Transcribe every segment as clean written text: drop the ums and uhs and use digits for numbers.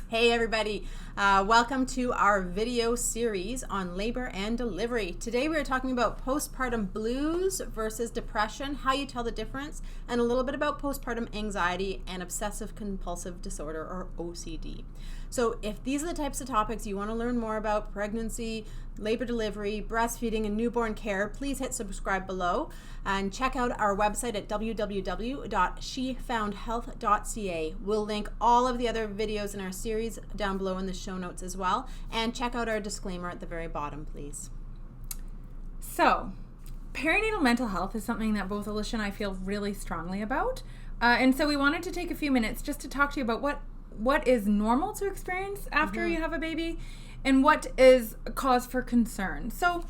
Hey everybody, welcome to our video series on labor and delivery. Today we are talking about postpartum blues versus depression, how you tell the difference, and a little bit about postpartum anxiety and obsessive compulsive disorder, or OCD. So if these are the types of topics you want to learn more about, pregnancy, labor delivery, breastfeeding, and newborn care, please hit subscribe below and check out our website at www.shefoundhealth.ca. We'll link all of the other videos in our series down below in the show notes as well, and check out our disclaimer at the very bottom, please. So, perinatal mental health is something that both Alicia and I feel really strongly about, and so we wanted to take a few minutes just to talk to you about what is normal to experience after you have a baby and what is a cause for concern. So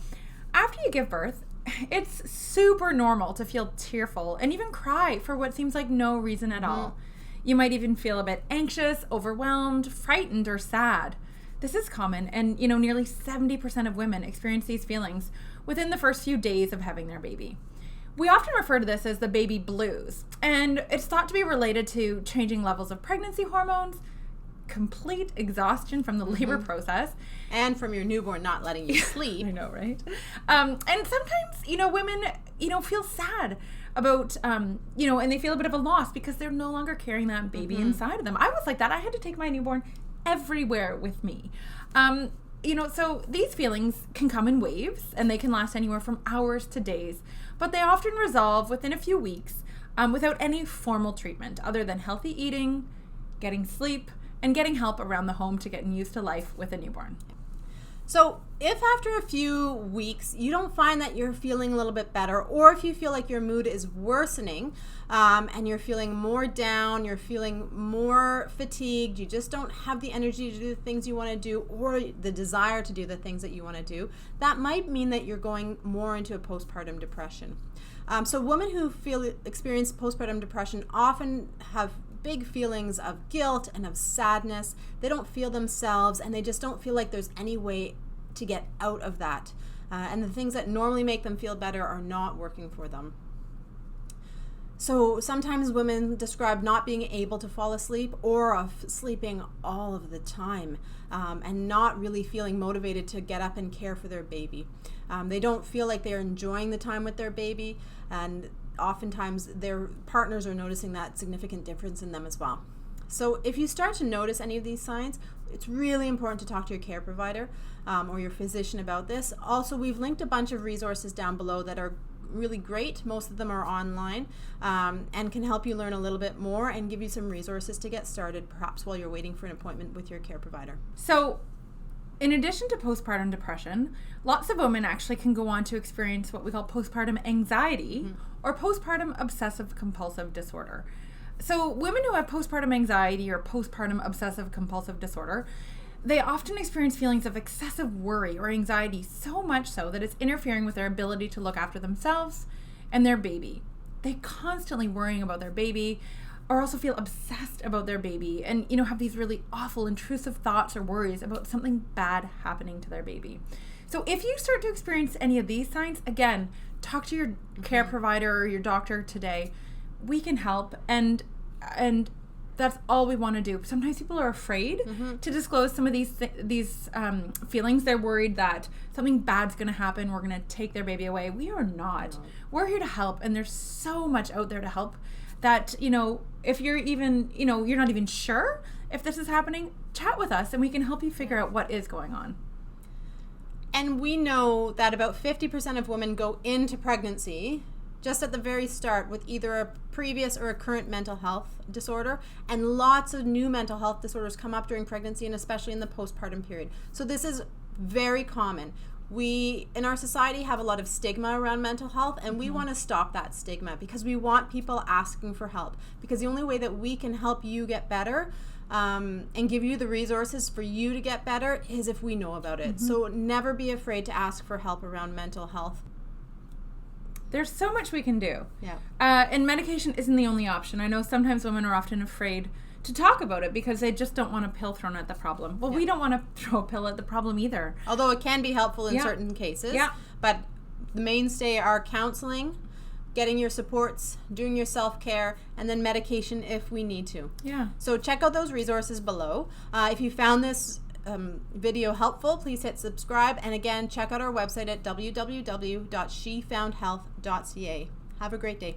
after you give birth, it's super normal to feel tearful and even cry for what seems like no reason at all. You might even feel a bit anxious, overwhelmed, frightened, or sad. This is common, and nearly 70% of women experience these feelings within the first few days of having their baby. We often refer to this as the baby blues, and it's thought to be related to changing levels of pregnancy hormones, complete exhaustion from the labor process, and from your newborn not letting you sleep. I know, right? And sometimes, women, feel sad about, and they feel a bit of a loss because they're no longer carrying that baby inside of them. I was like that. I had to take my newborn everywhere with me. So these feelings can come in waves, and they can last anywhere from hours to days, but they often resolve within a few weeks without any formal treatment other than healthy eating, getting sleep, and getting help around the home to get used to life with a newborn. So if after a few weeks you don't find that you're feeling a little bit better, or if you feel like your mood is worsening and you're feeling more down, you're feeling more fatigued, you just don't have the energy to do the things you want to do or the desire to do the things that you want to do, that might mean that you're going more into a postpartum depression. So women who experience postpartum depression often have big feelings of guilt and of sadness. They don't feel themselves, and they just don't feel like there's any way to get out of that. And the things that normally make them feel better are not working for them. So sometimes women describe not being able to fall asleep or of sleeping all of the time and not really feeling motivated to get up and care for their baby. They don't feel like they're enjoying the time with their baby, and oftentimes their partners are noticing that significant difference in them as well. So if you start to notice any of these signs, it's really important to talk to your care provider or your physician about this. Also, we've linked a bunch of resources down below that are really great. Most of them are online and can help you learn a little bit more and give you some resources to get started, perhaps while you're waiting for an appointment with your care provider. So in addition to postpartum depression, lots of women actually can go on to experience what we call postpartum anxiety or postpartum obsessive compulsive disorder. So women who have postpartum anxiety or postpartum obsessive compulsive disorder, they often experience feelings of excessive worry or anxiety, so much so that it's interfering with their ability to look after themselves and their baby. They constantly worrying about their baby, or also feel obsessed about their baby and, have these really awful intrusive thoughts or worries about something bad happening to their baby. So if you start to experience any of these signs, again, talk to your care provider or your doctor today. We can help, and that's all we want to do. Sometimes people are afraid to disclose some of these feelings. They're worried that something bad's going to happen. We're going to take their baby away. We are not. No. We're here to help, and there's so much out there to help that, if you're even, you're not even sure if this is happening, chat with us and we can help you figure out what is going on. And we know that about 50% of women go into pregnancy just at the very start with either a previous or a current mental health disorder, and lots of new mental health disorders come up during pregnancy and especially in the postpartum period. So this is very common. We, in our society, have a lot of stigma around mental health, and we want to stop that stigma because we want people asking for help, because the only way that we can help you get better and give you the resources for you to get better is if we know about it. So never be afraid to ask for help around mental health. There's so much we can do. Yeah. And medication isn't the only option. I know sometimes women are often afraid to talk about it because they just don't want a pill thrown at the problem. Well, we don't want to throw a pill at the problem either. Although it can be helpful in certain cases. Yeah. But the mainstay are counseling, getting your supports, doing your self-care, and then medication if we need to. Yeah. So check out those resources below. If you found this video helpful, please hit subscribe. And again, check out our website at www.shefoundhealth.ca. Have a great day.